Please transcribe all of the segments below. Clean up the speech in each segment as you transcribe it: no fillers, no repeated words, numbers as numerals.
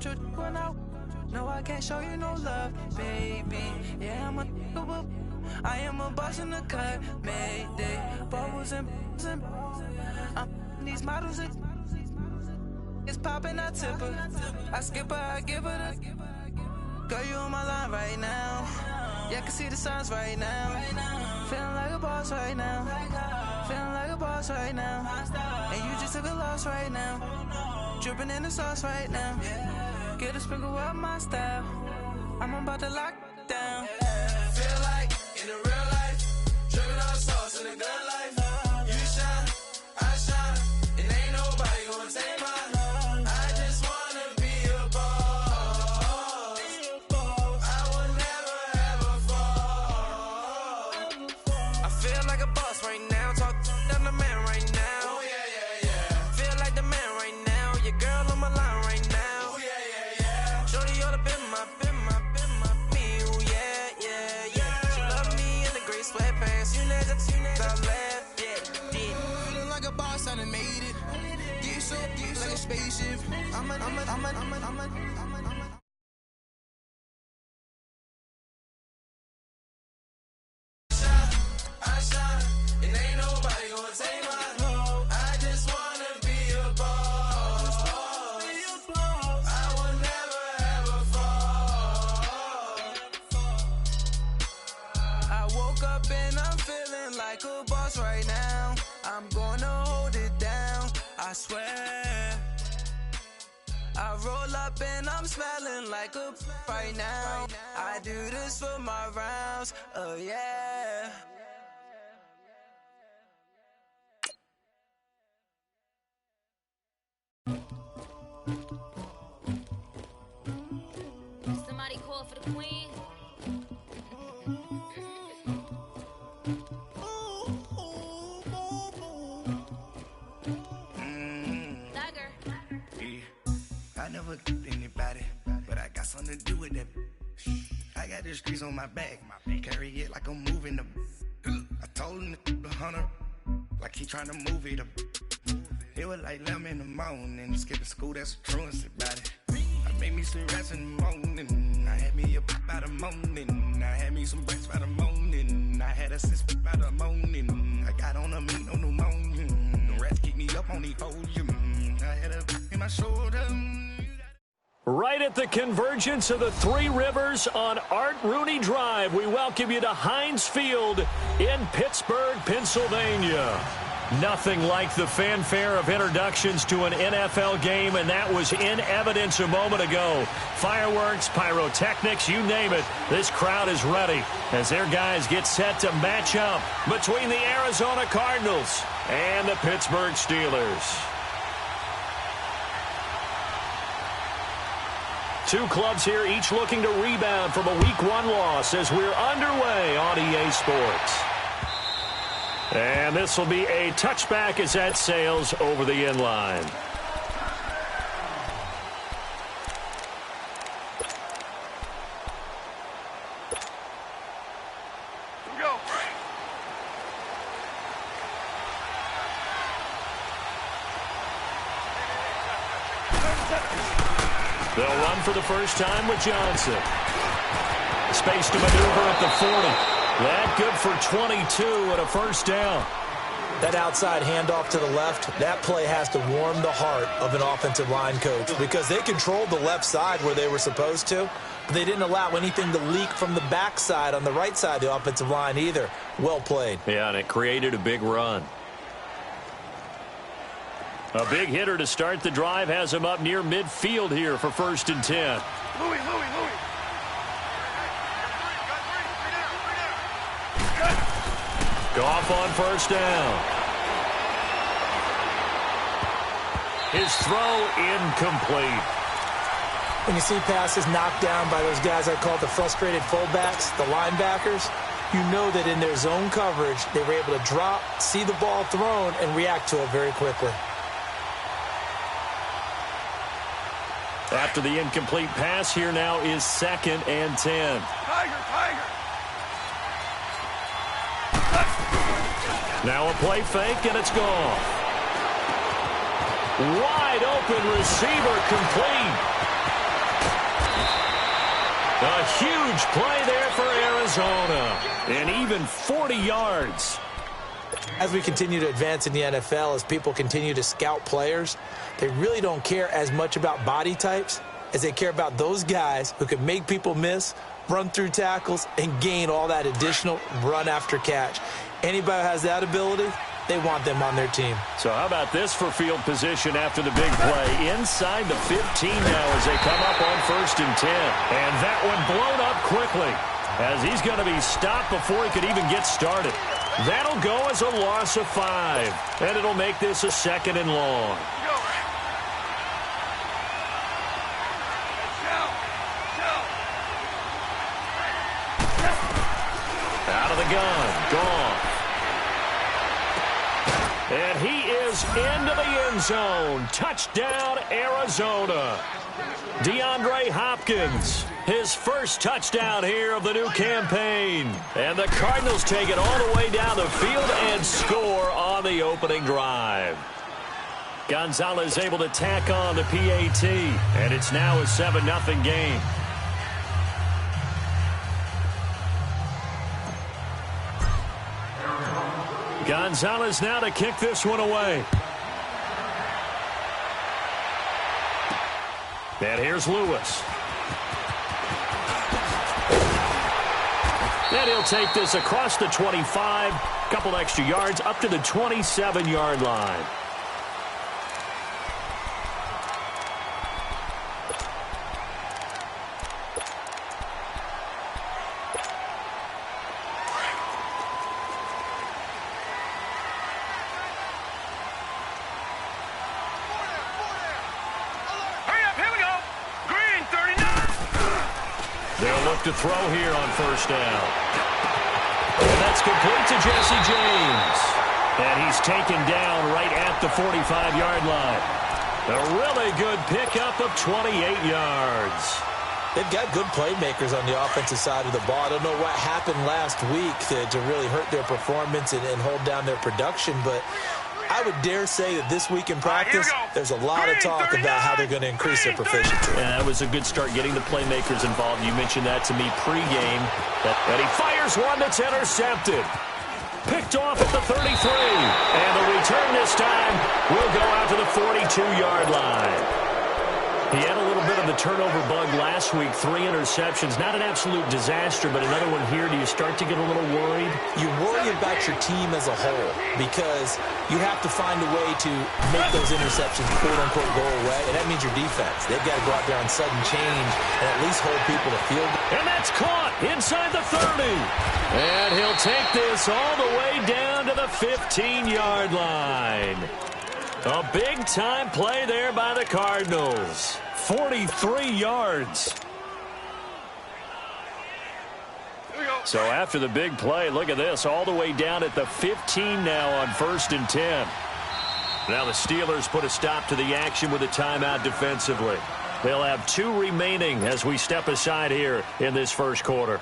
want your one out. No, I can't show you no love, baby. Yeah, I am a boss in the cut, Mayday. Bubbles and these models, it's popping, I tip her. I skip her, I give her the. Girl, you on my line right now. Yeah, I can see the signs right now. Feeling like a boss right now. Feeling like a boss right now. And you just took a loss right now. Dripping in the sauce right now. Get a sprinkle up my style. I'm about to lock down. Feel like in the real life, dripping on sauce in the good life. You shine, I shine, and ain't nobody gonna take mine. I just wanna be a boss. I will never ever fall. I feel like a boss right now. Talk to the man right now. Oh yeah, yeah, yeah. Feel like the man right now. Your girl on my line right now. Oh yeah, yeah, yeah. Shorty oughta been my me. Ooh, yeah, yeah, yeah. She love me in the gray sweatpants. You next, I left, yeah. Feeling like a boss, I done made it. Get so like a spaceship. I'm I shine, and ain't nobody gonna take mine. I just wanna be a boss. I will never ever fall. I woke up and I'm feeling like a boss right now. I'm gonna hold it down, I swear. I roll up and I'm smelling like a right now. I do this for my rounds, oh yeah. Somebody call for the queen. I never killed anybody, but I got something to do with that. I got the streets on my back, carry it like I'm moving the. I told him to 100, like he trying to move it up. It was like 11 in the morning, skipping school, that's a truancy about it. I made me some rats in the morning, I had me a pop by the morning, I had me some breaks by the morning, I had a sis by the morning, I got on a meat on the morning, the rats keep me up on the podium, I had a in my shoulder. Right at the convergence of the Three Rivers on Art Rooney Drive, we welcome you to Heinz Field in Pittsburgh, Pennsylvania. Nothing like the fanfare of introductions to an NFL game, and that was in evidence a moment ago. Fireworks, pyrotechnics, you name it. This crowd is ready as their guys get set to match up between the Arizona Cardinals and the Pittsburgh Steelers. Two clubs here, each looking to rebound from a Week 1 loss as we're underway on EA Sports. And this will be a touchback as that sails over the end line. Go. They'll run for the first time with Johnson. Space to maneuver at the 40. That good for 22 and a first down. That outside handoff to the left, that play has to warm the heart of an offensive line coach because they controlled the left side where they were supposed to, but they didn't allow anything to leak from the backside on the right side of the offensive line either. Well played. Yeah, and it created a big run. A big hitter to start the drive has him up near midfield here for 1st and 10. Louis. Goff on first down. His throw incomplete. When you see passes knocked down by those guys I call the frustrated fullbacks, the linebackers, you know that in their zone coverage, they were able to drop, see the ball thrown, and react to it very quickly. After the incomplete pass, here now is 2nd and 10. Tiger. Now a play fake, and it's gone. Wide open receiver complete. A huge play there for Arizona. And even 40 yards. As we continue to advance in the NFL, as people continue to scout players, they really don't care as much about body types as they care about those guys who can make people miss, run through tackles, and gain all that additional run after catch. Anybody who has that ability, they want them on their team. So how about this for field position after the big play? Inside the 15 now as they come up on 1st and 10. And that one blown up quickly as he's going to be stopped before he could even get started. That'll go as a loss of 5. And it'll make this a 2nd and long. Out of the gun. Gone. And he is into the end zone. Touchdown, Arizona. DeAndre Hopkins, his first touchdown here of the new campaign. And the Cardinals take it all the way down the field and score on the opening drive. Gonzalez able to tack on the PAT, and it's now a 7-0 game. Gonzalez now to kick this one away. And here's Lewis. And he'll take this across the 25, couple extra yards up to the 27-yard line. To throw here on 1st down. And that's complete to Jesse James. And he's taken down right at the 45-yard line. A really good pickup of 28 yards. They've got good playmakers on the offensive side of the ball. I don't know what happened last week to really hurt their performance and hold down their production, but I would dare say that this week in practice, there's a lot of talk about how they're going to increase their proficiency. And that was a good start getting the playmakers involved. You mentioned that to me pregame. And he fires one that's intercepted. Picked off at the 33. And the return this time will go out to the 42-yard line. He had a little bit of the turnover bug last week, 3 interceptions. Not an absolute disaster, but another one here. Do you start to get a little worried? You worry about your team as a whole because you have to find a way to make those interceptions, quote-unquote, go away, and that means your defense. They've got to go out there on sudden change and at least hold people to field. And that's caught inside the 30. And he'll take this all the way down to the 15-yard line. A big-time play there by the Cardinals. 43 yards. So after the big play, look at this, all the way down at the 15 now on 1st and 10. Now the Steelers put a stop to the action with a timeout defensively. They'll have 2 remaining as we step aside here in this first quarter.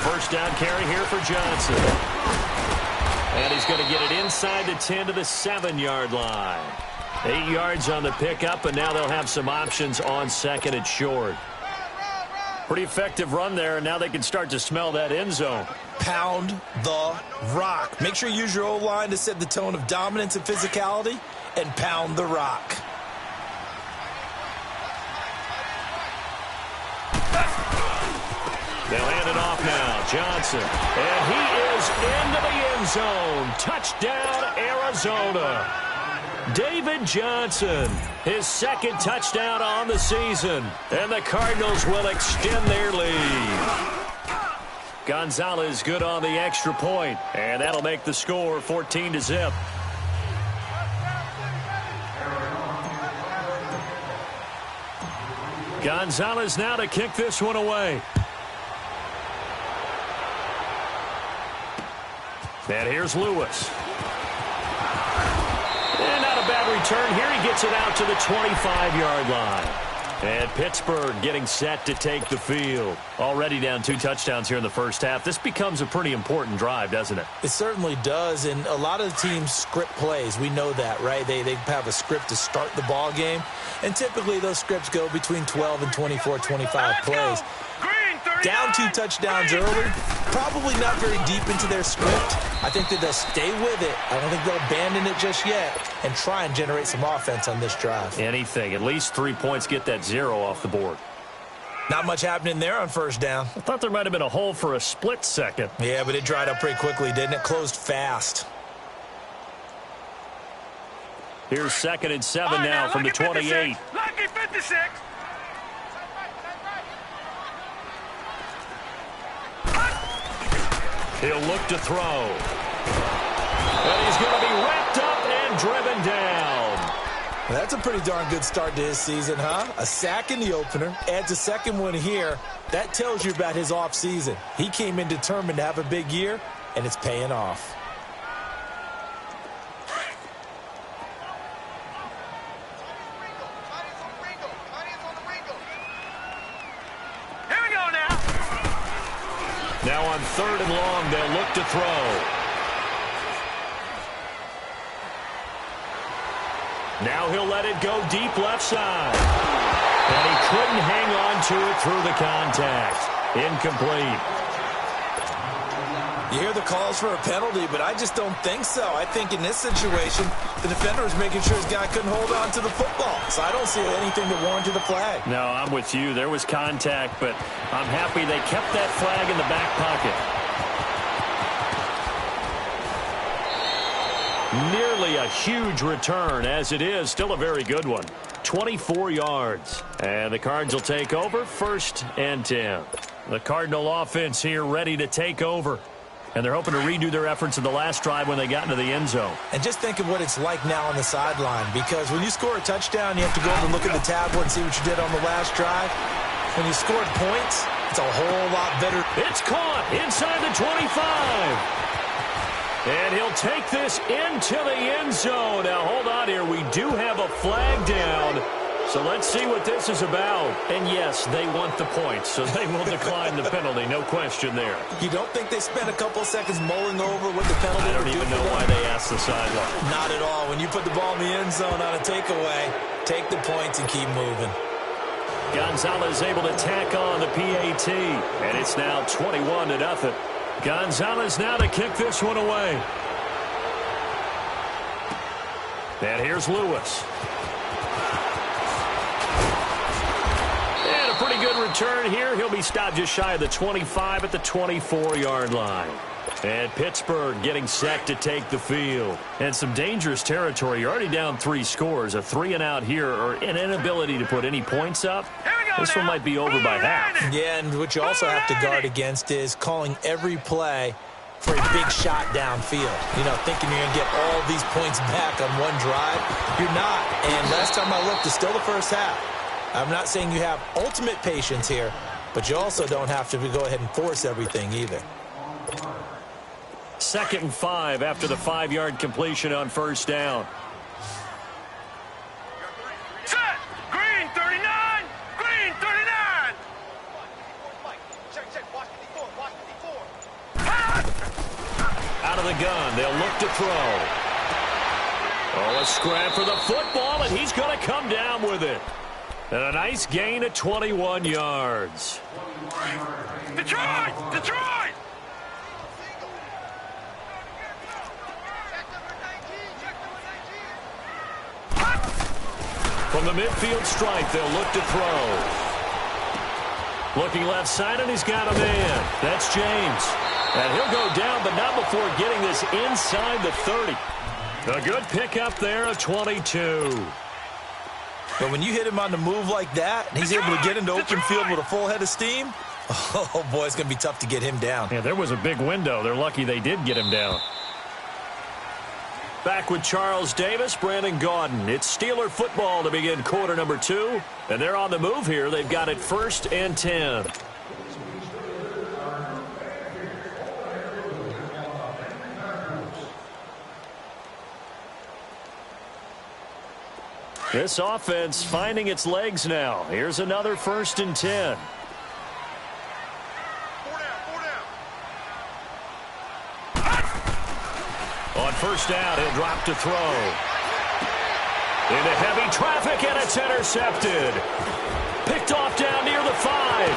First down carry here for Johnson. And he's going to get it inside the 10 to the 7-yard line. 8 yards on the pickup, and now they'll have some options on 2nd and short. Pretty effective run there, and now they can start to smell that end zone. Pound the rock. Make sure you use your O-line to set the tone of dominance and physicality, and pound the rock. They'll hand it off now. Johnson. And he is into the end zone. Touchdown, Arizona. David Johnson, his 2nd touchdown on the season. And the Cardinals will extend their lead. Gonzalez good on the extra point. And that'll make the score 14-0. Gonzalez now to kick this one away. And here's Lewis. And not a bad return here. He gets it out to the 25-yard line. And Pittsburgh getting set to take the field. Already down 2 touchdowns here in the first half. This becomes a pretty important drive, doesn't it? It certainly does, and a lot of the teams script plays. We know that, right? They have a script to start the ball game, and typically those scripts go between 12 and 24, 25 plays. Down 2 touchdowns early, probably not very deep into their script. I think that they'll stay with it. I don't think they'll abandon it just yet and try and generate some offense on this drive. Anything. At least 3 points, get that 0 off the board. Not much happening there on first down. I thought there might have been a hole for a split second. Yeah, but it dried up pretty quickly, didn't it? Closed fast. Here's 2nd and 7 now from the 28. Lucky 56. He'll look to throw. And he's going to be wrapped up and driven down. That's a pretty darn good start to his season, huh? A sack in the opener, adds a second one here. That tells you about his offseason. He came in determined to have a big year, and it's paying off. Now on 3rd and long, they'll look to throw. Now he'll let it go deep left side. And he couldn't hang on to it through the contact. Incomplete. You hear the calls for a penalty, but I just don't think so. I think in this situation, the defender was making sure his guy couldn't hold on to the football. So I don't see anything that warranted the flag. No, I'm with you. There was contact, but I'm happy they kept that flag in the back pocket. Nearly a huge return, as it is. Still a very good one. 24 yards. And the Cards will take over 1st and 10. The Cardinal offense here ready to take over. And they're hoping to redo their efforts in the last drive when they got into the end zone. And just think of what it's like now on the sideline, because when you score a touchdown, you have to go over and look at the tablet and see what you did on the last drive. When you scored points, it's a whole lot better. It's caught inside the 25. And he'll take this into the end zone. Now, hold on here. We do have a flag down. So let's see what this is about. And yes, they want the points, so they will decline the penalty. No question there. You don't think they spent a couple seconds mulling over what the penalty I don't even know why they asked the sideline. Not at all. When you put the ball in the end zone on a takeaway, take the points and keep moving. Gonzalez able to tack on the PAT, and it's now 21-0. Gonzalez now to kick this one away. And here's Lewis. And a pretty good return here. He'll be stopped just shy of the 25 at the 24-yard line. And Pittsburgh getting set to take the field. And some dangerous territory. You're already down 3 scores. A 3-and-out here, or an inability to put any points up. This one might be over by half. Yeah, and what you also have to guard against is calling every play for a big shot downfield. You know, thinking you're going to get all these points back on one drive. You're not. And last time I looked, it's still the first half. I'm not saying you have ultimate patience here, but you also don't have to go ahead and force everything either. 2nd and 5 after the 5-yard completion on first down. Set! Green 39! Green 39! Out of the gun, they'll look to throw. Oh, a scrap for the football, and he's going to come down with it. And a nice gain of 21 yards. Detroit! Detroit! From the midfield stripe, they'll look to throw. Looking left side, and he's got a man. That's James. And he'll go down, but not before getting this inside the 30. A good pickup there of 22. But when you hit him on the move like that, and he's able to get into open field with a full head of steam, oh, boy, it's going to be tough to get him down. Yeah, there was a big window. They're lucky they did get him down. Back with Charles Davis, Brandon Gaudin. It's Steeler football to begin quarter number 2. And they're on the move here. They've got it 1st and 10. This offense finding its legs now. Here's another 1st and 10. On 1st down, he'll drop to throw. Into heavy traffic, and it's intercepted. Picked off down near the 5.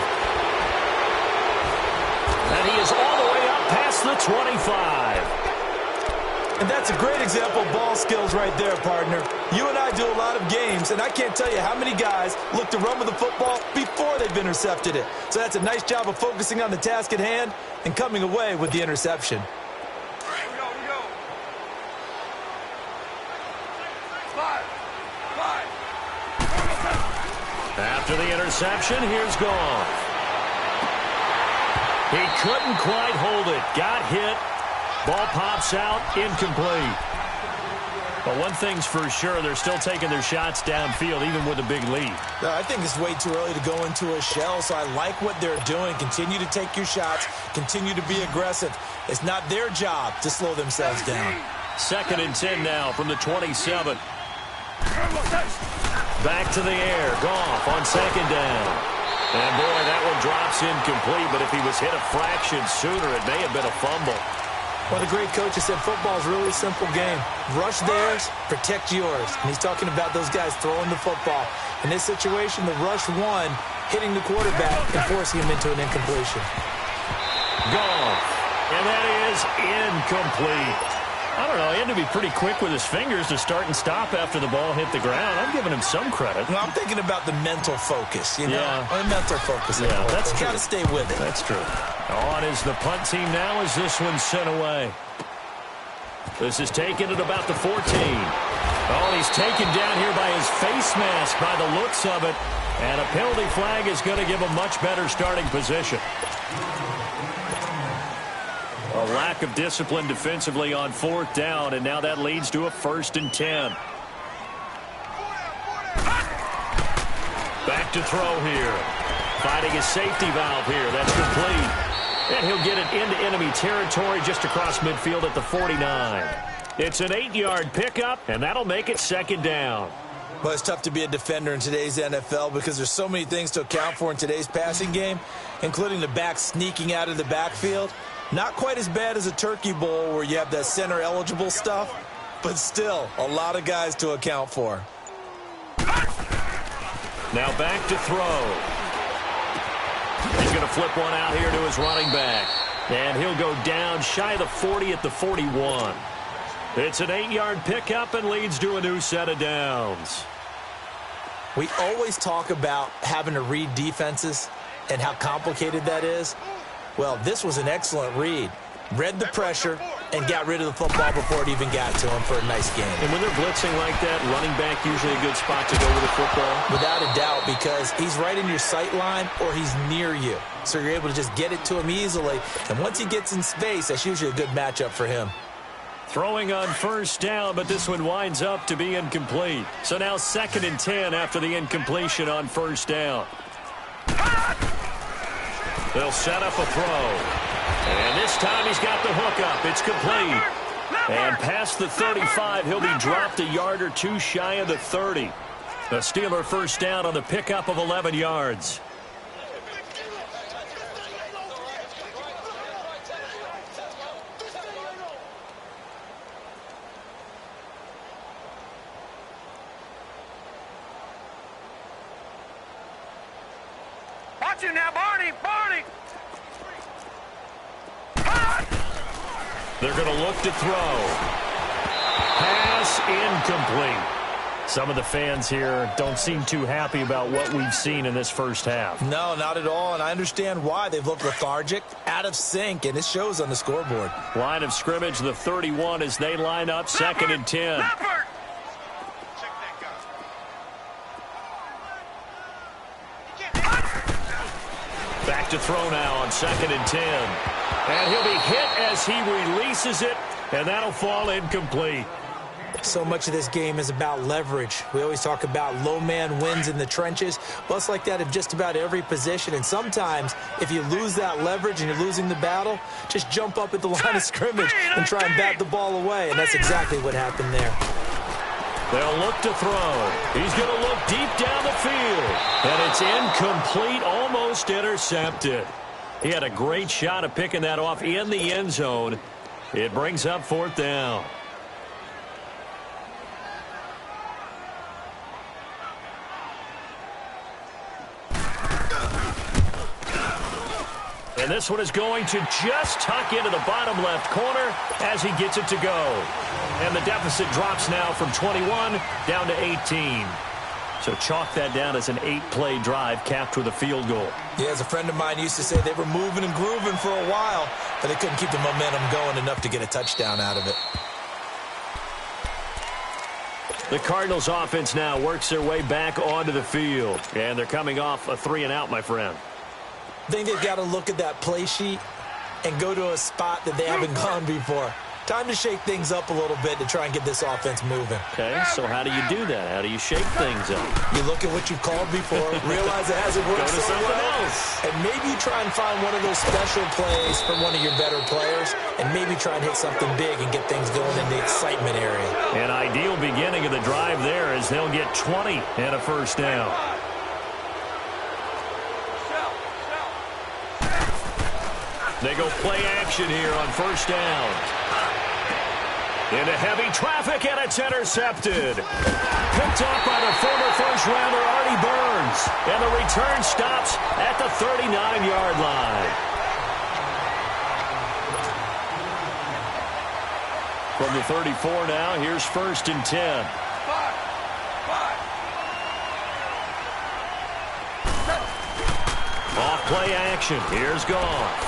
And he is all the way up past the 25. And that's a great example of ball skills right there, partner. You and I do a lot of games, and I can't tell you how many guys look to run with the football before they've intercepted it. So that's a nice job of focusing on the task at hand and coming away with the interception. After the interception, here's Goff. He couldn't quite hold it. Got hit. Ball pops out, incomplete. But one thing's for sure, they're still taking their shots downfield, even with a big lead. I think it's way too early to go into a shell, so I like what they're doing. Continue to take your shots. Continue to be aggressive. It's not their job to slow themselves down. 2nd and 10 now from the 27. Back to the air. Goff on 2nd down. And, boy, that one drops incomplete, but if he was hit a fraction sooner, it may have been a fumble. Well, the great coach has said football is really a simple game. Rush theirs, protect yours. And he's talking about those guys throwing the football. In this situation, the rush one, hitting the quarterback and forcing him into an incompletion. Goff. And that is incomplete. I don't know. He had to be pretty quick with his fingers to start and stop after the ball hit the ground. I'm giving him some credit. Well, I'm thinking about the mental focus, you know? Yeah. Mental focus. Yeah, that's true. Got to stay with it. That's true. On is the punt team now as this one's sent away. This is taken at about the 14. Oh, he's taken down here by his face mask by the looks of it. And a penalty flag is going to give a much better starting position. A lack of discipline defensively on 4th down, and now that leads to a 1st and 10. Back to throw here. Finding his safety valve here. That's complete. And he'll get it into enemy territory just across midfield at the 49. It's an 8-yard pickup, and that'll make it 2nd down. Well, it's tough to be a defender in today's NFL because there's so many things to account for in today's passing game, including the back sneaking out of the backfield. Not quite as bad as a turkey bowl where you have that center-eligible stuff, but still a lot of guys to account for. Now back to throw. He's going to flip one out here to his running back. And he'll go down shy of the 40 at the 41. It's an 8-yard pickup and leads to a new set of downs. We always talk about having to read defenses and how complicated that is. Well, this was an excellent read. Read the pressure and got rid of the football before it even got to him for a nice game. And when they're blitzing like that, running back usually a good spot to go with the football? Without a doubt, because he's right in your sight line or he's near you. So you're able to just get it to him easily. And once he gets in space, that's usually a good matchup for him. Throwing on 1st down, but this one winds up to be incomplete. So now 2nd and 10 after the incompletion on 1st down. They'll set up a throw. And this time he's got the hook up. It's complete. And past the 35, he'll be dropped a yard or two shy of the 30. The Steeler 1st down on the pickup of 11 yards. Watch him now, Barney! Barney! They're going to look to throw. Pass incomplete. Some of the fans here don't seem too happy about what we've seen in this first half. No, not at all, and I understand why. They've looked lethargic, out of sync, and it shows on the scoreboard. Line of scrimmage, the 31 as they line up, 2nd and 10. Back to throw now on 2nd and 10. And he'll be hit as he releases it, and that'll fall incomplete. So much of this game is about leverage. We always talk about low man wins in the trenches. Well, it's like that in just about every position. And sometimes, if you lose that leverage and you're losing the battle, just jump up at the line of scrimmage and try and bat the ball away. And that's exactly what happened there. They'll look to throw. He's going to look deep down the field. And it's incomplete, almost intercepted. He had a great shot at picking that off in the end zone. It brings up 4th down. And this one is going to just tuck into the bottom left corner as he gets it to go. And the deficit drops now from 21 down to 18. So chalk that down as an 8-play drive capped with a field goal. Yeah, as a friend of mine used to say, they were moving and grooving for a while, but they couldn't keep the momentum going enough to get a touchdown out of it. The Cardinals offense now works their way back onto the field. And they're coming off a 3-and-out, my friend. I think they've got to look at that play sheet and go to a spot that they haven't gone before. Time to shake things up a little bit to try and get this offense moving. Okay, so how do you do that? How do you shake things up? You look at what you've called before, realize it hasn't worked so well, else. and maybe you try and find one of those special plays from one of your better players, and maybe try and hit something big and get things going in the excitement area. An ideal beginning of the drive there as they'll get 20 and a first down. They go play action here on first down. Into heavy traffic, and it's intercepted. Picked up by the former first-rounder Artie Burns. And the return stops at the 39-yard line. From the 34 now, here's 1st and 10. Off play action. Here's Goff.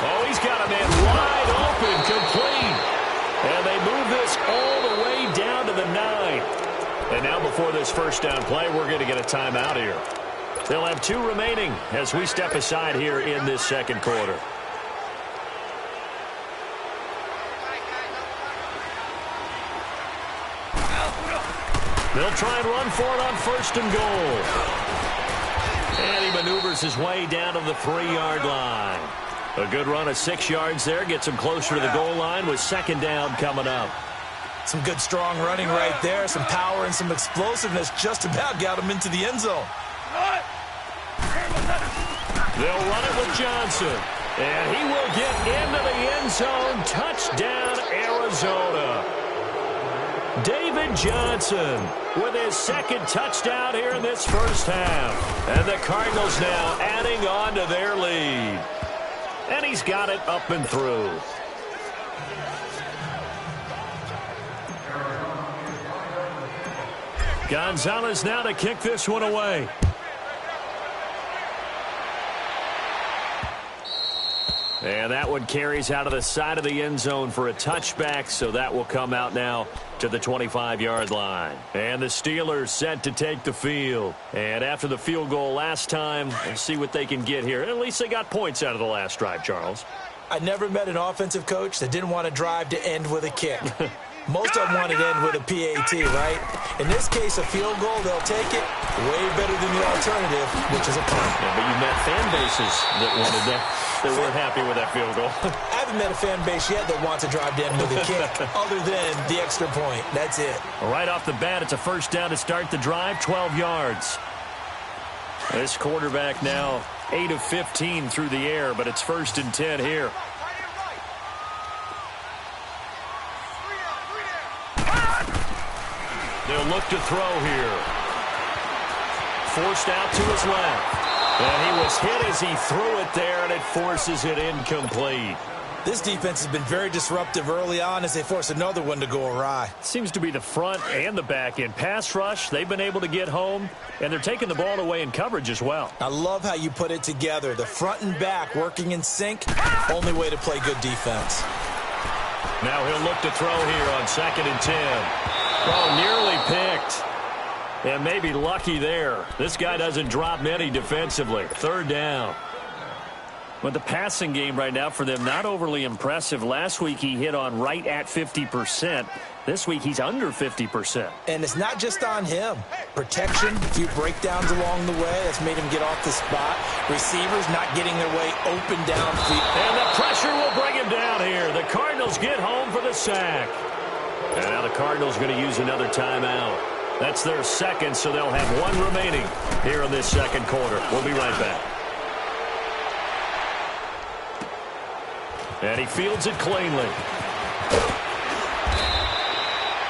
Oh, he's got a man wide open, complete. And they move this all the way down to the 9. And now before this first down play, we're going to get a timeout here. They'll have 2 remaining as we step aside here in this second quarter. They'll try and run for it on 1st and goal. And he maneuvers his way down to the 3-yard line. A good run of 6 yards there. Gets him closer to the goal line with 2nd down coming up. Some good, strong running right there. Some power and some explosiveness just about got him into the end zone. They'll run it with Johnson. And he will get into the end zone. Touchdown, Arizona. David Johnson with his 2nd touchdown here in this first half. And the Cardinals now adding on to their lead. And he's got it up and through. Gonzalez now to kick this one away. And that one carries out of the side of the end zone for a touchback, so that will come out now to the 25-yard line. And the Steelers set to take the field. And after the field goal last time, let's see what they can get here. At least they got points out of the last drive, Charles. I never met an offensive coach that didn't want a drive to end with a kick. Most of them want it to end with a PAT, right? In this case, a field goal, they'll take it. Way better than the alternative, which is a punt. Yeah, but you've met fan bases that wanted that. They weren't happy with that field goal. I haven't met a fan base yet that wants a drive to end with a kick other than the extra point. That's it. Right off the bat, it's a first down to start the drive, 12 yards. This quarterback now 8 of 15 through the air, but it's 1st and 10 here. They'll look to throw here. Forced out to his left. And he was hit as he threw it there, and it forces it incomplete. This defense has been very disruptive early on as they force another one to go awry. Seems to be the front and the back end. Pass rush, they've been able to get home, and they're taking the ball away in coverage as well. I love how you put it together. The front and back working in sync, only way to play good defense. Now he'll look to throw here on 2nd and 10. Oh, nearly picked. And maybe lucky there. This guy doesn't drop many defensively. 3rd down. But the passing game right now for them, not overly impressive. Last week he hit on right at 50%. This week he's under 50%. And it's not just on him. Protection, a few breakdowns along the way. That's made him get off the spot. Receivers not getting their way open downfield. And the pressure will bring him down here. The Cardinals get home for the sack. And now the Cardinals going to use another timeout. That's their second, so they'll have one remaining here in this second quarter. We'll be right back. And he fields it cleanly.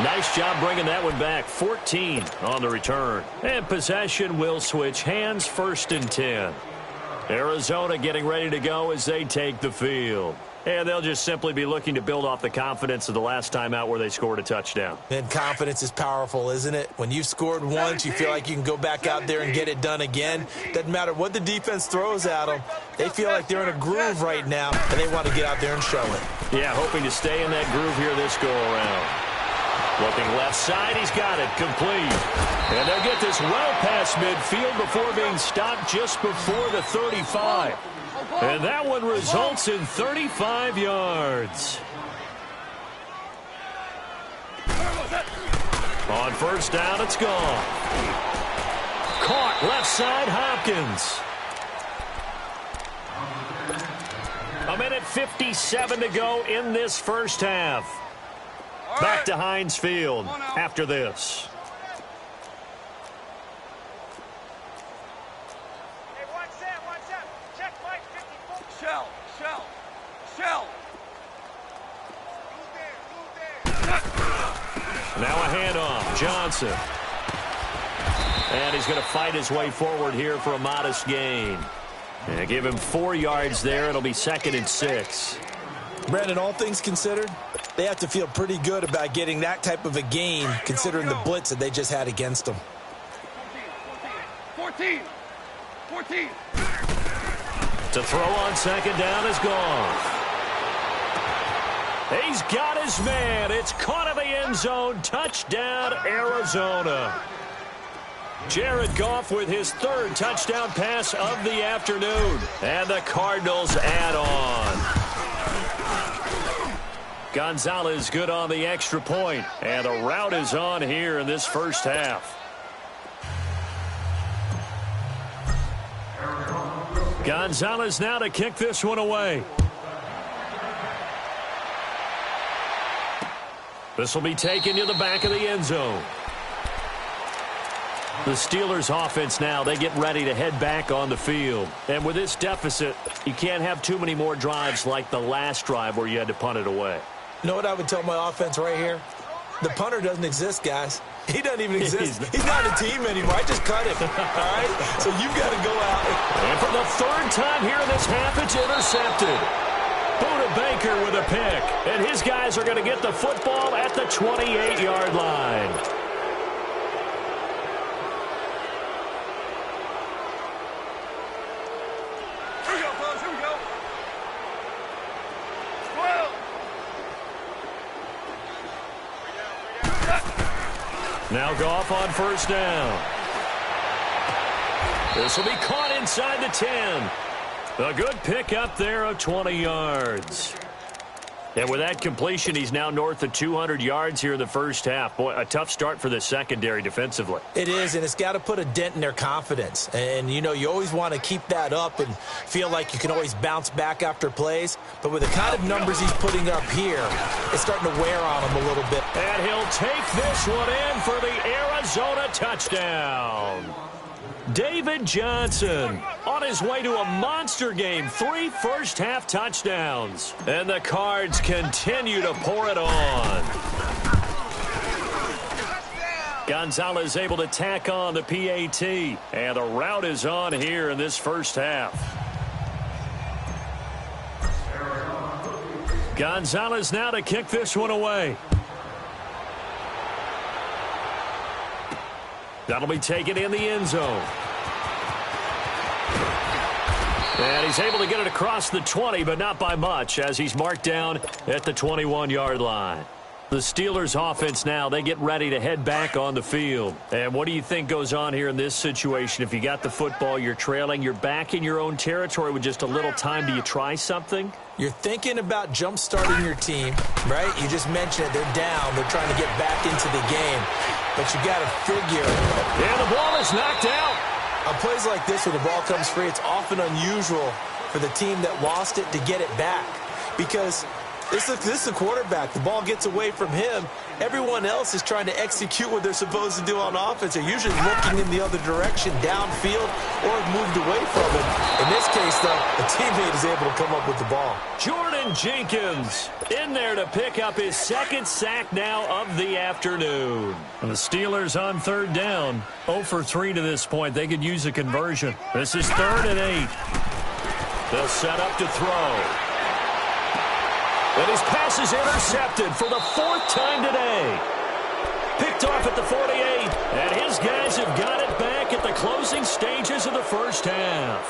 Nice job bringing that one back. 14 on the return. And possession will switch hands, 1st and 10. Arizona getting ready to go as they take the field. And they'll just simply be looking to build off the confidence of the last time out where they scored a touchdown. And confidence is powerful, isn't it? When you've scored once, you feel like you can go back out there and get it done again. Doesn't matter what the defense throws at them. They feel like they're in a groove right now, and they want to get out there and show it. Yeah, hoping to stay in that groove here this go-around. Looking left side, he's got it, complete. And they'll get this well past midfield before being stopped just before the 35. And that one results in 35 yards. On 1st down, it's gone. Caught left side, Hopkins. A minute 57 to go in this first half. Back to Heinz Field after this. Hey, watch that. Check Mike 54. Shell. Move there. Now a handoff, Johnson. And he's going to fight his way forward here for a modest gain. And give him 4 yards there. It'll be 2nd and 6. Brandon, all things considered, they have to feel pretty good about getting that type of a gain considering the blitz that they just had against them. 14. To throw on 2nd down is gone. He's got his man. It's caught in the end zone. Touchdown, Arizona. Jared Goff with his 3rd touchdown pass of the afternoon. And the Cardinals add on. Gonzalez good on the extra point. And the route is on here in this first half. Gonzalez now to kick this one away. This will be taken to the back of the end zone. The Steelers offense now, they get ready to head back on the field. And with this deficit, you can't have too many more drives like the last drive where you had to punt it away. You know what I would tell my offense right here? The punter doesn't exist, guys. He doesn't even exist. He's not a team anymore. I just cut him. All right? So you've got to go out. And for the 3rd time here in this half, it's intercepted. Buda Baker with a pick. And his guys are going to get the football at the 28-yard line. Here we go. 12. Now Goff on 1st down. This will be caught inside the 10. A good pick up there of 20 yards. And with that completion, he's now north of 200 yards here in the first half. Boy, a tough start for the secondary defensively. It is, and it's got to put a dent in their confidence. And, you know, you always want to keep that up and feel like you can always bounce back after plays. But with the kind of numbers he's putting up here, it's starting to wear on him a little bit. And he'll take this one in for the Arizona touchdown. David Johnson on his way to a monster game. 3 first-half touchdowns. And the Cards continue to pour it on. Gonzalez able to tack on the PAT. And the route is on here in this first half. Gonzalez now to kick this one away. That'll be taken in the end zone. And he's able to get it across the 20, but not by much, as he's marked down at the 21-yard line. The Steelers offense now, they get ready to head back on the field. And what do you think goes on here in this situation? If you got the football, you're trailing, you're back in your own territory with just a little time. Do you try something? You're thinking about jump-starting your team, right? You just mentioned it. They're down. They're trying to get back into the game. But you got to figure. And the ball is knocked out. On plays like this where the ball comes free, it's often unusual for the team that lost it to get it back. Because This is a quarterback. The ball gets away from him. Everyone else is trying to execute what they're supposed to do on offense. They're usually looking in the other direction, downfield, or moved away from him. In this case, though, a teammate is able to come up with the ball. Jordan Jenkins in there to pick up his second sack now of the afternoon. And the Steelers on third down. 0 for 3 to this point. They could use a conversion. This is 3rd and 8. They'll set up to throw. And his pass is intercepted for the 4th time today. Picked off at the 48. And his guys have got it back at the closing stages of the first half.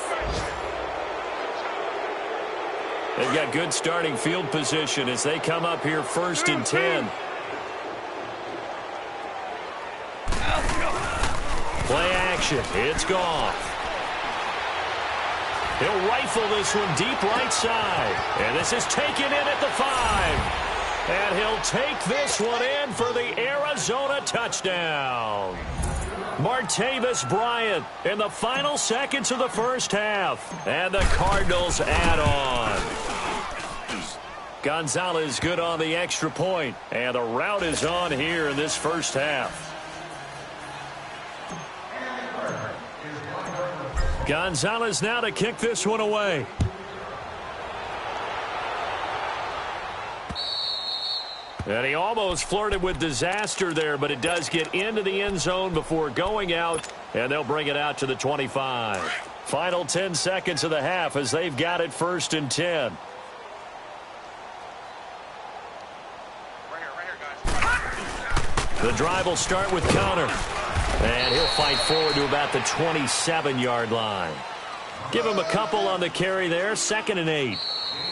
They've got good starting field position as they come up here 1st and 10. Play action. It's Goff. He'll rifle this one deep right side. And this is taken in at the 5. And he'll take this one in for the Arizona touchdown. Martavis Bryant in the final seconds of the first half. And the Cardinals add on. Gonzalez good on the extra point. And the route is on here in this first half. Gonzalez now to kick this one away. And he almost flirted with disaster there, but it does get into the end zone before going out, and they'll bring it out to the 25. Final 10 seconds of the half as they've got it 1st and 10. The drive will start with Connor. And he'll fight forward to about the 27-yard line. Give him a couple on the carry there. 2nd and 8.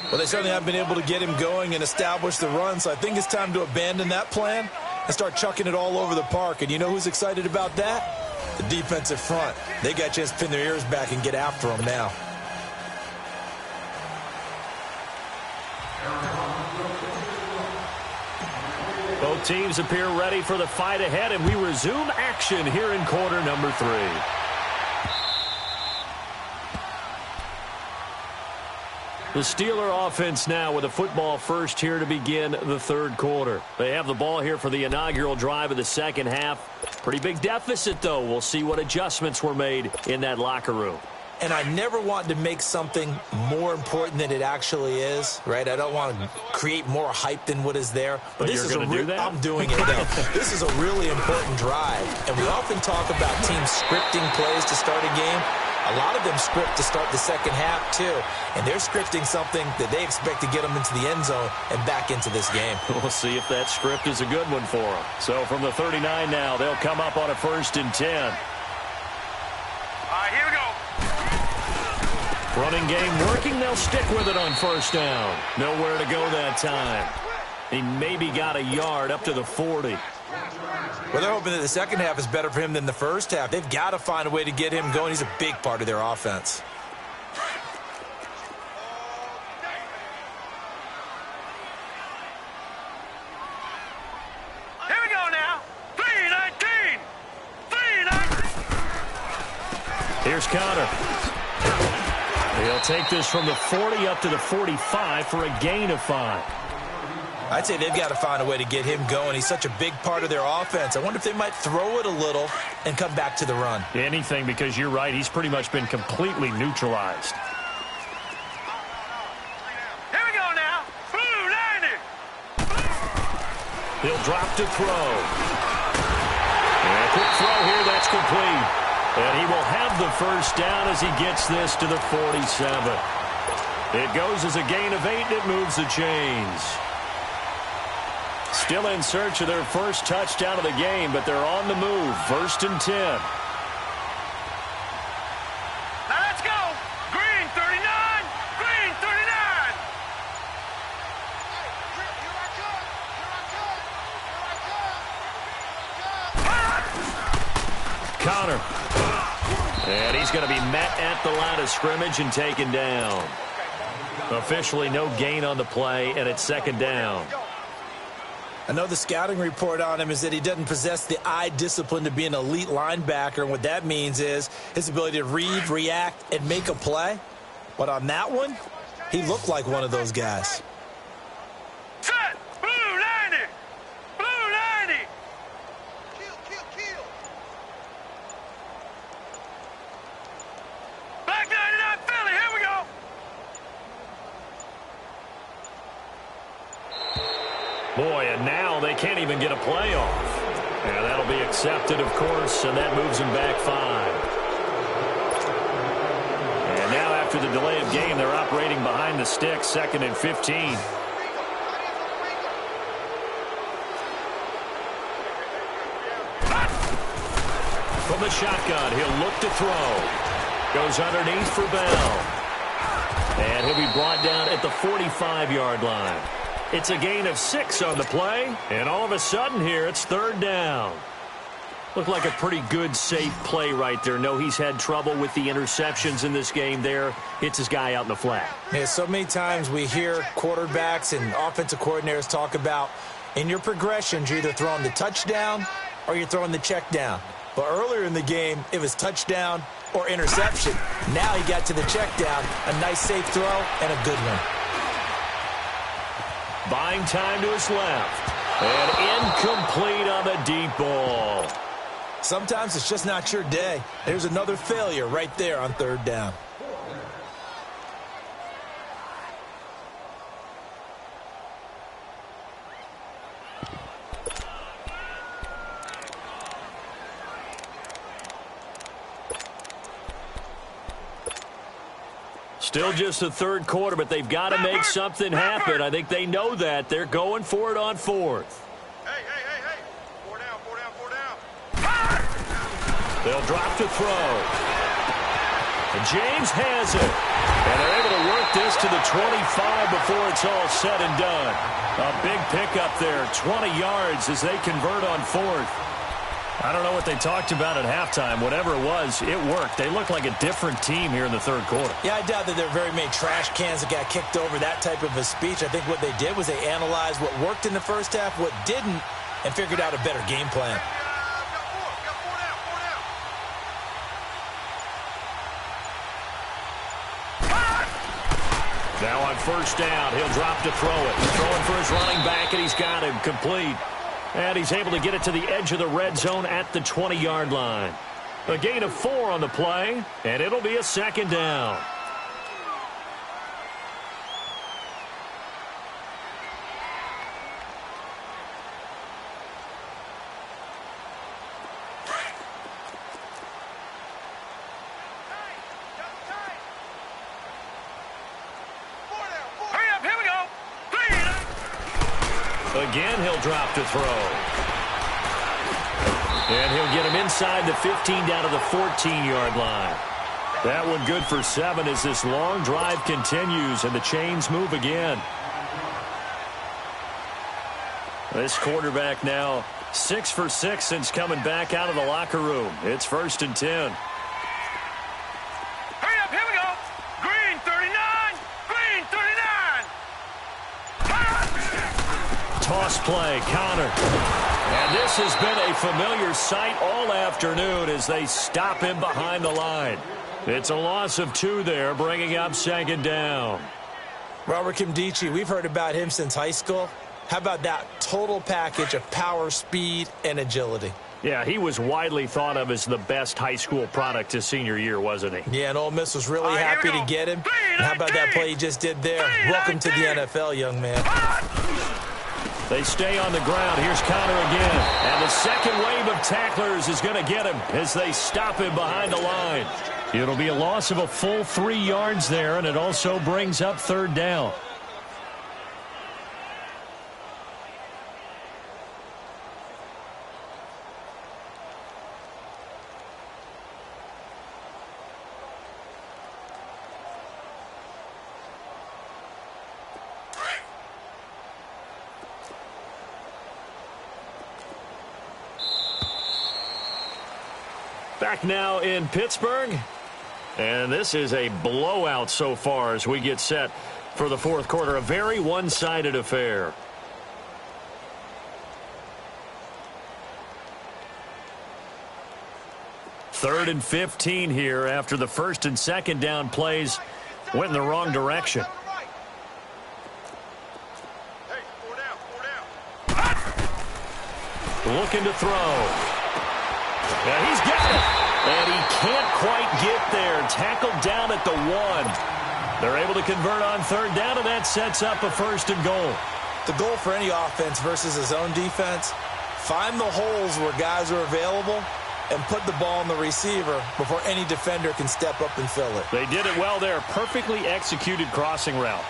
Well, they certainly have been able to get him going and establish the run, so I think it's time to abandon that plan and start chucking it all over the park. And you know who's excited about that? The defensive front. They got a chance to pin their ears back and get after him now. Both teams appear ready for the fight ahead, and we resume action here in quarter number 3. The Steeler offense now with a football first here to begin the 3rd quarter. They have the ball here for the inaugural drive of the second half. Pretty big deficit, though. We'll see what adjustments were made in that locker room. And I never want to make something more important than it actually is, right? I don't want to create more hype than what is there. But this you're going to do that? I'm doing it now. This is a really important drive. And we often talk about teams scripting plays to start a game. A lot of them script to start the second half, too. And they're scripting something that they expect to get them into the end zone and back into this game. We'll see if that script is a good one for them. So from the 39 now, they'll come up on a 1st and 10. All right, here we go. Running game working. They'll stick with it on 1st down. Nowhere to go that time. He maybe got a yard up to the 40. Well, they're hoping that the second half is better for him than the first half. They've got to find a way to get him going. He's a big part of their offense. Here we go now. 3-19. 3-19. Here's Connor. He'll take this from the 40 up to the 45 for a gain of 5. I'd say they've got to find a way to get him going. He's such a big part of their offense. I wonder if they might throw it a little and come back to the run. Anything, because you're right. He's pretty much been completely neutralized. Here we go now. 90. He'll drop to throw. And a quick throw here. That's complete. And he will have the 1st down as he gets this to the 47. It goes as a gain of 8, and it moves the chains. Still in search of their first touchdown of the game, but they're on the move. 1st and 10. Now let's go. Green 39. Green 39. Connor. And he's going to be met at the line of scrimmage and taken down. Officially no gain on the play, and it's 2nd down. I know the scouting report on him is that he doesn't possess the eye discipline to be an elite linebacker, and what that means is his ability to read, react, and make a play. But on that one, he looked like one of those guys. now they can't even get a playoff. And that'll be accepted, of course, and that moves them back 5. And now after the delay of game, they're operating behind the sticks, 2nd and 15. From the shotgun, he'll look to throw. Goes underneath for Bell. And he'll be brought down at the 45-yard line. It's a gain of 6 on the play, and all of a sudden here, it's 3rd down. Looked like a pretty good, safe play right there. No, he's had trouble with the interceptions in this game there. Hits his guy out in the flat. Yeah, so many times we hear quarterbacks and offensive coordinators talk about in your progressions, you're either throwing the touchdown or you're throwing the check down. But earlier in the game, it was touchdown or interception. Now he got to the check down, a nice safe throw, and a good one. Buying time to his left. And incomplete on the deep ball. Sometimes it's just not your day. There's another failure right there on 3rd down. Still just the 3rd quarter, but they've got to make something happen. I think they know that. They're going for it on 4th. Hey. 4 down. They'll drop to throw. And James has it. And they're able to work this to the 25 before it's all said and done. A big pickup there, 20 yards as they convert on 4th. I don't know what they talked about at halftime. Whatever it was, it worked. They look like a different team here in the 3rd quarter. Yeah, I doubt that there are very many trash cans that got kicked over, that type of a speech. I think what they did was they analyzed what worked in the first half, what didn't, and figured out a better game plan. Now on 1st down, he'll drop to throw it. Throwing for his running back, and he's got him complete. And he's able to get it to the edge of the red zone at the 20-yard line. A gain of 4 on the play, and it'll be a 2nd down. Hurry up, here we go. Again, he'll drop to throw. And he'll get him inside the 15 down to the 14-yard line. That one good for 7 as this long drive continues and the chains move again. This quarterback now 6 for 6 since coming back out of the locker room. It's 1st and 10. Hurry up, here we go. Green 39. Green 39. Toss play, Connor. And this has been a familiar sight all afternoon as they stop him behind the line. It's a loss of 2 there, bringing up 2nd down. Robert Kimdichie, we've heard about him since high school. How about that total package of power, speed, and agility? Yeah, he was widely thought of as the best high school product his senior year, wasn't he? Yeah, and Ole Miss was really happy to get him. And how about that play he just did there? Welcome to the NFL, young man. They stay on the ground. Here's Connor again. And the second wave of tacklers is going to get him as they stop him behind the line. It'll be a loss of a full 3 yards there, and it also brings up 3rd down. Back now in Pittsburgh. And this is a blowout so far as we get set for the 4th quarter. A very one-sided affair. Third and 15 here after the 1st and 2nd down plays went in the wrong direction. Hey, 4 down. Looking to throw. Yeah, he's got it. And he can't quite get there. Tackled down at the 1. They're able to convert on 3rd down, and that sets up a 1st and goal. The goal for any offense versus his own defense, find the holes where guys are available and put the ball on the receiver before any defender can step up and fill it. They did it well there. Perfectly executed crossing route.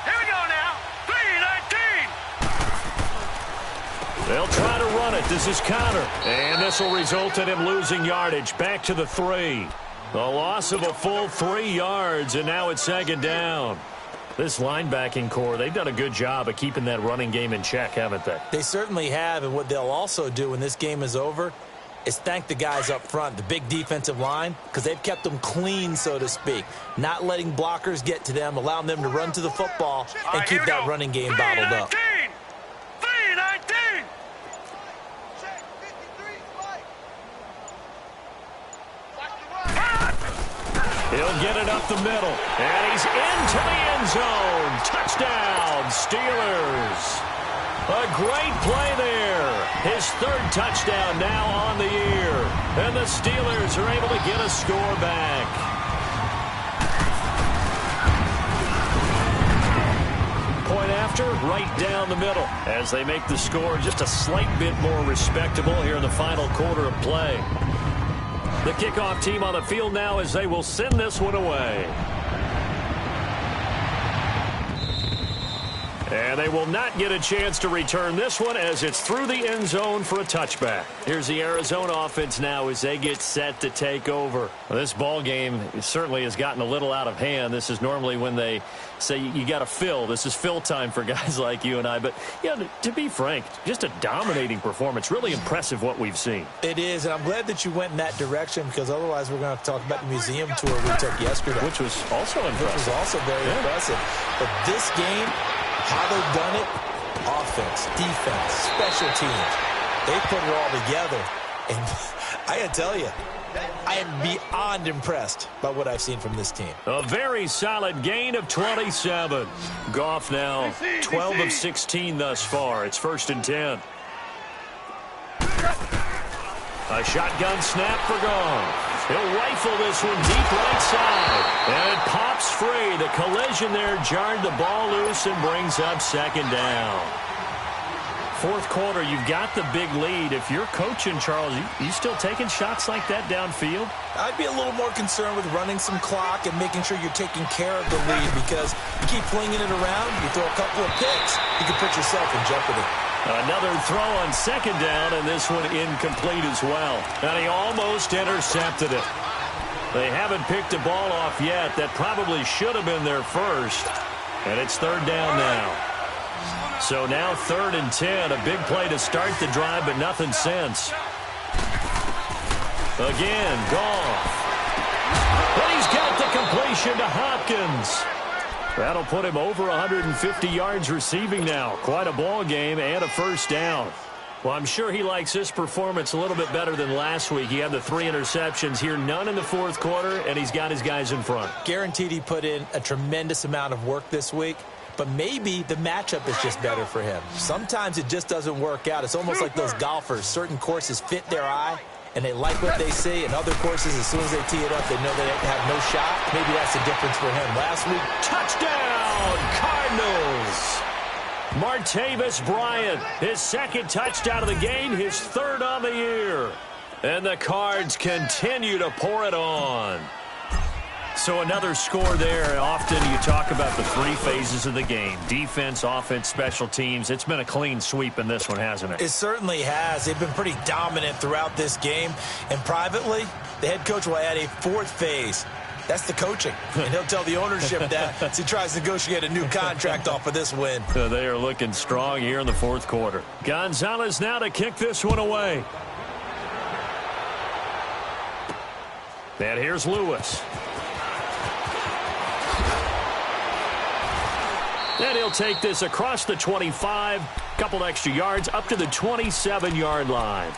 Here we go now. 3-19. They'll try to run it. This is counter. And this will result in him losing yardage. Back to the 3. The loss of a full 3 yards, and now it's 2nd down. This linebacking core, they've done a good job of keeping that running game in check, haven't they? They certainly have, and what they'll also do when this game is over is thank the guys up front, the big defensive line, because they've kept them clean, so to speak. Not letting blockers get to them, allowing them to run to the football and keep that running game bottled up. 3-19. He'll get it up the middle, and he's into the end zone. Touchdown, Steelers. A great play there. His 3rd touchdown now on the year. And the Steelers are able to get a score back. Point after, right down the middle, as they make the score just a slight bit more respectable here in the final quarter of play. The kickoff team on the field now as they will send this one away. And they will not get a chance to return this one as it's through the end zone for a touchback. Here's the Arizona offense now as they get set to take over. Well, this ball game certainly has gotten a little out of hand. This is normally when they say you got to fill. This is fill time for guys like you and I. But, yeah, to be frank, just a dominating performance. Really impressive what we've seen. It is, and I'm glad that you went in that direction because otherwise we're going to talk about the museum tour we took yesterday. Which was also impressive. Which was also very impressive. But this game, how they've done it, offense, defense, special teams, they put it all together. And I got to tell you, I am beyond impressed by what I've seen from this team. A very solid gain of 27. Goff now 12 of 16 thus far. It's 1st and 10. A shotgun snap for Goff. He'll rifle this one deep right side. And it pops free. The collision there jarred the ball loose and brings up 2nd down. 4th quarter, you've got the big lead. If you're coaching, Charles, you still taking shots like that downfield? I'd be a little more concerned with running some clock and making sure you're taking care of the lead because you keep flinging it around, you throw a couple of picks, you can put yourself in jeopardy. Another throw on 2nd down, and this one incomplete as well. And he almost intercepted it. They haven't picked a ball off yet. That probably should have been their first. And it's 3rd down now. So now 3rd and 10. A big play to start the drive, but nothing since. Again, Goff. And he's got the completion to Hopkins. That'll put him over 150 yards receiving now. Quite a ball game and a 1st down. Well, I'm sure he likes this performance a little bit better than last week. He had the 3 interceptions here, none in the 4th quarter, and he's got his guys in front. Guaranteed he put in a tremendous amount of work this week, but maybe the matchup is just better for him. Sometimes it just doesn't work out. It's almost like those golfers. Certain courses fit their eye, and they like what they see, and other courses, as soon as they tee it up, they know they have no shot. Maybe that's the difference for him. Last week, touchdown, Cardinals! Martavis Bryant, his 2nd touchdown of the game, his 3rd on the year. And the Cards continue to pour it on. So another score there. Often you talk about the 3 phases of the game. Defense, offense, special teams. It's been a clean sweep in this one, hasn't it? It certainly has. They've been pretty dominant throughout this game. And privately, the head coach will add a 4th phase. That's the coaching. And he'll tell the ownership that as he tries to negotiate a new contract off of this win. They are looking strong here in the 4th quarter. Gonzalez now to kick this one away. And here's Lewis. And he'll take this across the 25, couple extra yards, up to the 27-yard line.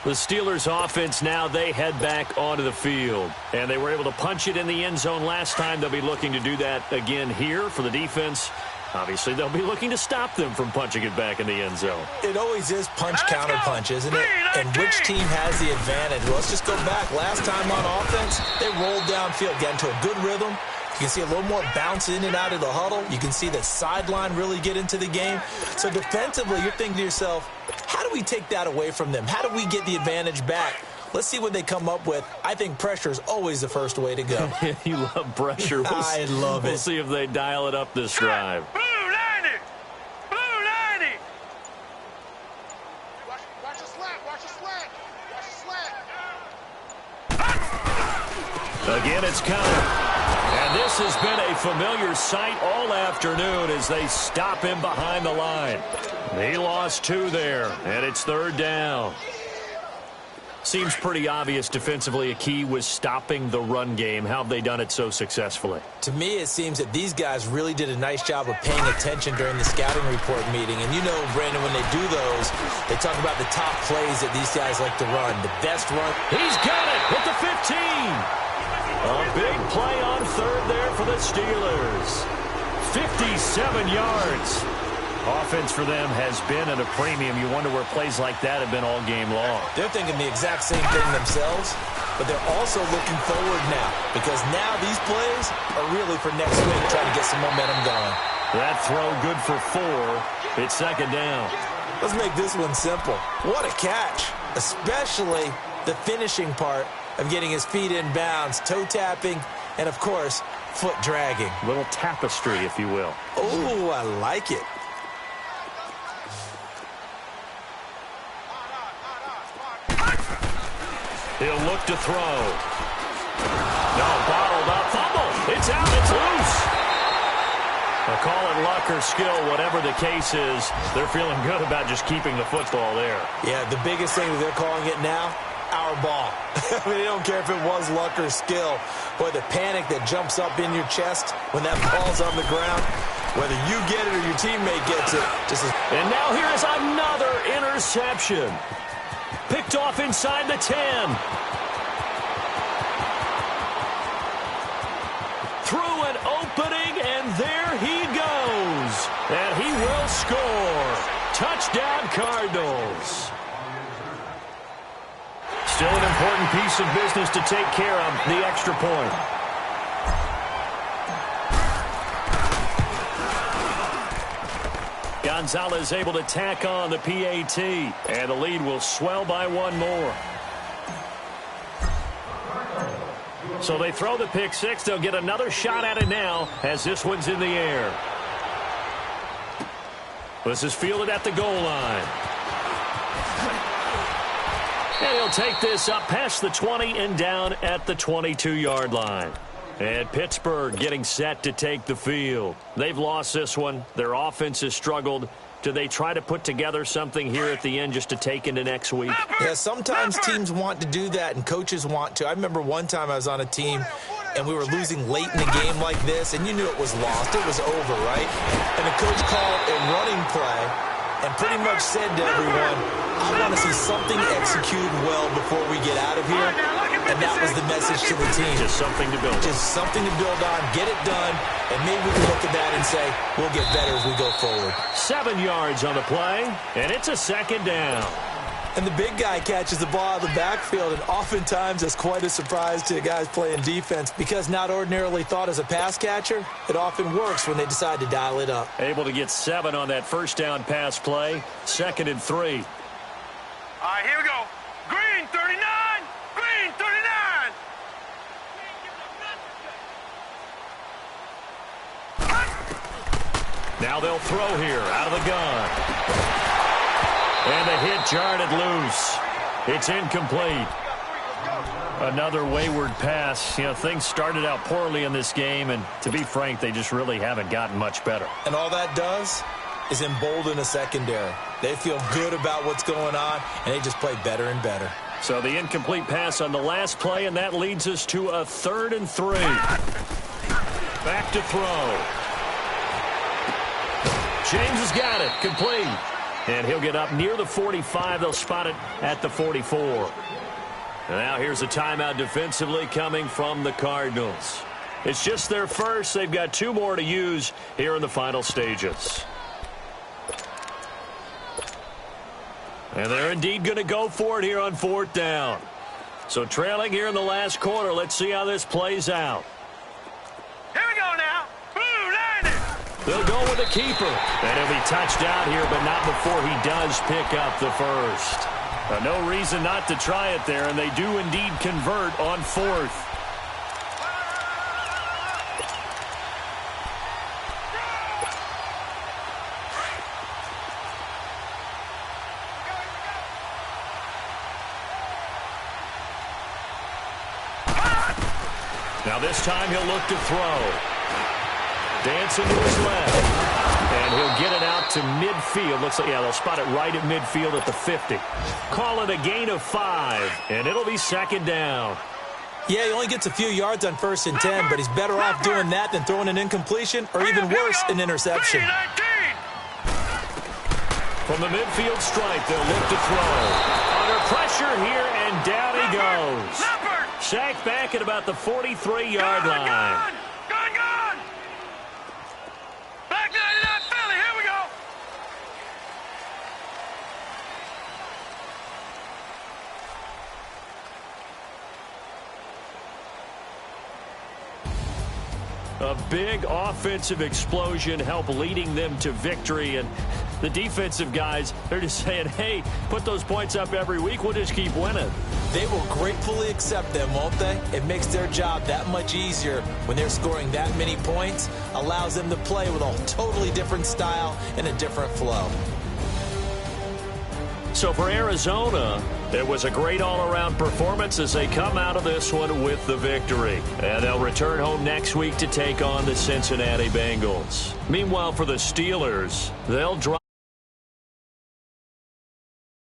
The Steelers offense now, they head back onto the field. And they were able to punch it in the end zone last time. They'll be looking to do that again here for the defense. Obviously, they'll be looking to stop them from punching it back in the end zone. It always is punch-counter-punch, isn't it? And which team has the advantage? Well, let's just go back. Last time on offense, they rolled downfield, got into a good rhythm, You can see a little more bounce in and out of the huddle. You can see that sideline really get into the game. So defensively, you're thinking to yourself, how do we take that away from them? How do we get the advantage back? Let's see what they come up with. I think pressure is always the first way to go. You love pressure. I love it. We'll see if they dial it up this drive. Blue line it! Blue line it! Watch the slant, watch the slant, watch the slant. Again, it's coming. And this has been a familiar sight all afternoon as they stop him behind the line. He lost 2 there, and it's 3rd down. Seems pretty obvious defensively a key was stopping the run game. How have they done it so successfully? To me, it seems that these guys really did a nice job of paying attention during the scouting report meeting. And you know, Brandon, when they do those, they talk about the top plays that these guys like to run. The best run. He's got it at the 15. A big play on 3rd there for the Steelers. 57 yards. Offense for them has been at a premium. You wonder where plays like that have been all game long. They're thinking the exact same thing themselves, but they're also looking forward now because now these plays are really for next week, trying to get some momentum going. That throw good for 4. It's 2nd down. Let's make this one simple. What a catch, especially the finishing part of getting his feet in bounds, toe tapping, and, of course, foot dragging. Little tapestry, if you will. Oh, I like it. He'll look to throw. No, bottled up. Fumble. It's out. It's loose. They'll call it luck or skill. Whatever the case is, they're feeling good about just keeping the football there. Yeah, the biggest thing that they're calling it now, our ball. I mean, they don't care if it was luck or skill. Boy, the panic that jumps up in your chest when that ball's on the ground, whether you get it or your teammate gets it. And now here is another interception. Picked off inside the 10. Through an opening, and there he goes. And he will score. Touchdown, Cardinals. Still an important piece of business to take care of, the extra point. Gonzalez able to tack on the PAT, and the lead will swell by 1 more. So they throw the pick 6. They'll get another shot at it now as this one's in the air. This is fielded at the goal line. And he'll take this up past the 20 and down at the 22-yard line. And Pittsburgh getting set to take the field. They've lost this one. Their offense has struggled. Do they try to put together something here at the end just to take into next week? Yeah, sometimes teams want to do that and coaches want to. I remember one time I was on a team and we were losing late in the game like this, and you knew it was lost. It was over, right? And the coach called a running play and pretty much said to everyone, I want to see something executed well before we get out of here. And that was the message to the team. Just something to build on. Just something to build on, get it done, and maybe we can look at that and say, we'll get better as we go forward. 7 yards on the play, and it's a 2nd down. And the big guy catches the ball out of the backfield, and oftentimes that's quite a surprise to guys playing defense because not ordinarily thought as a pass catcher, it often works when they decide to dial it up. Able to get 7 on that first down pass play, 2nd and 3. All right, here we go. Green 39, green 39. Now they'll throw here out of the gun. And the hit jarred it loose. It's incomplete. Another wayward pass. You know, things started out poorly in this game, and to be frank, they just really haven't gotten much better. And all that does is embolden a secondary. They feel good about what's going on, and they just play better and better. So the incomplete pass on the last play, and that leads us to a 3rd and 3. Back to throw. James has got it. Complete. And he'll get up near the 45. They'll spot it at the 44. And now here's a timeout defensively coming from the Cardinals. It's just their first. They've got 2 more to use here in the final stages. And they're indeed going to go for it here on 4th down. So trailing here in the last quarter. Let's see how this plays out. Here we They'll go with a keeper. And he'll be touched out here, but not before he does pick up the first. No reason not to try it there, and they do indeed convert on fourth. Now this time he'll look to throw. Dancing to his left. And he'll get it out to midfield. Looks like, yeah, they'll spot it right at midfield at the 50. Call it a gain of 5, and it'll be second down. Yeah, he only gets a few yards on 1st and 10, but he's better off doing that than throwing an incompletion or even worse, an interception. From the midfield stripe, they'll look to throw. Under pressure here, and down he goes. Sacked back at about the 43-yard line. Gone! Back 99 Philly, here we go! A big offensive explosion helped leading them to victory, and the defensive guys, they're just saying, hey, put those points up every week, we'll just keep winning. They will gratefully accept them, won't they? It makes their job that much easier when they're scoring that many points, allows them to play with a totally different style and a different flow. So for Arizona, it was a great all-around performance as they come out of this one with the victory. And they'll return home next week to take on the Cincinnati Bengals. Meanwhile, for the Steelers, they'll drop